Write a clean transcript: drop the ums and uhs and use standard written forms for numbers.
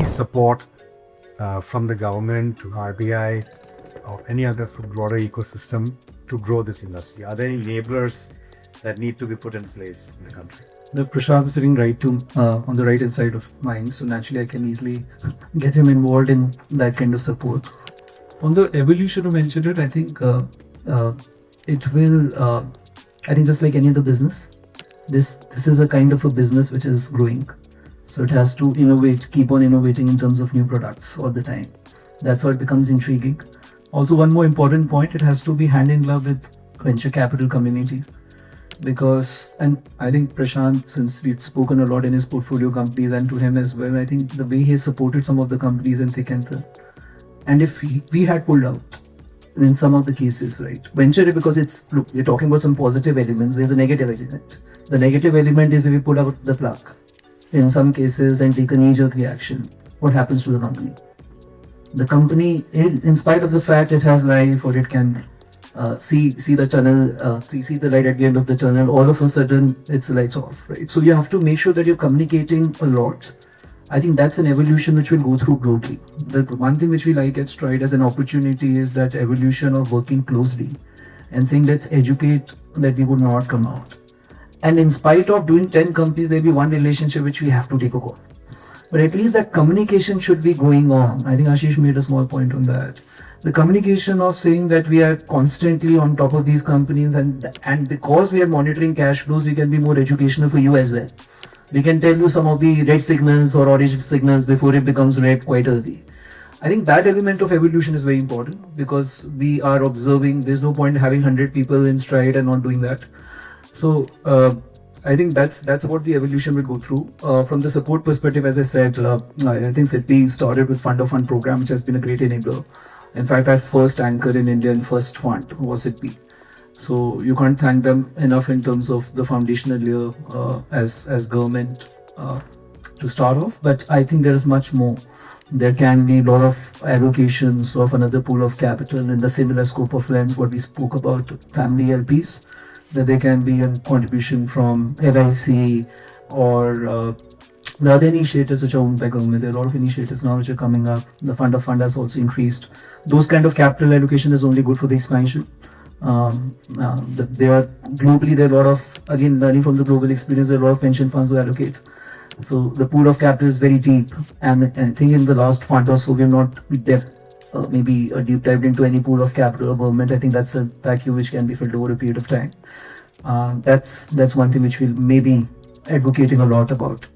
support from the government to RBI or any other broader ecosystem to grow this industry? Are there any enablers that need to be put in place in the country? The Prashant is sitting on the right hand side of mine, so naturally I can easily get him involved in that kind of support. On the evolution you mentioned it, I think it will. I think just like any other business, this is a kind of a business which is growing, so it has to innovate, keep on innovating in terms of new products all the time. That's how it becomes intriguing. Also, one more important point: it has to be hand in glove with venture capital community. Because, and I think Prashant, since we've spoken a lot in his portfolio companies and to him as well, I think the way he supported some of the companies in thick and thin. And if we had pulled out in some of the cases, right, venture, because look, we're talking about some positive elements, there's a negative element. The negative element is if we pull out the plug in some cases and take a knee-jerk reaction, what happens to the company? The company, in spite of the fact it has life or it can see the tunnel, see the light at the end of the tunnel, all of a sudden it's lights off, right? So you have to make sure that you're communicating a lot. I think that's an evolution which will go through broadly. The one thing which we like at Stride as an opportunity is that evolution of working closely and saying let's educate that we would not come out. And in spite of doing 10 companies, there'll be one relationship which we have to take a call. But at least that communication should be going on. I think Ashish made a small point on that. The communication of saying that we are constantly on top of these companies and because we are monitoring cash flows, we can be more educational for you as well. We can tell you some of the red signals or orange signals before it becomes red quite early. I think that element of evolution is very important because we are observing, there's no point having 100 people in Stride and not doing that. So I think that's what the evolution will go through. From the support perspective, as I said, I think SIDBI started with Fund of Fund program, which has been a great enabler. In fact, our first anchor in India and first fund was SIDBI. So you can't thank them enough in terms of the foundational layer as government to start off. But I think there is much more. There can be a lot of allocations of another pool of capital in the similar scope of lens what we spoke about, family LPs, that there can be a contribution from LIC or the other initiatives which are owned by government. There are a lot of initiatives now which are coming up. The fund of fund has also increased. Those kind of capital allocation is only good for the expansion. There are globally, there are a lot of, again, learning from the global experience, there are a lot of pension funds who allocate. So the pool of capital is very deep. And I think in the last fund or so, we have not maybe deep dived into any pool of capital or government. I think that's a vacuum which can be filled over a period of time. That's one thing which we'll maybe advocating a lot about.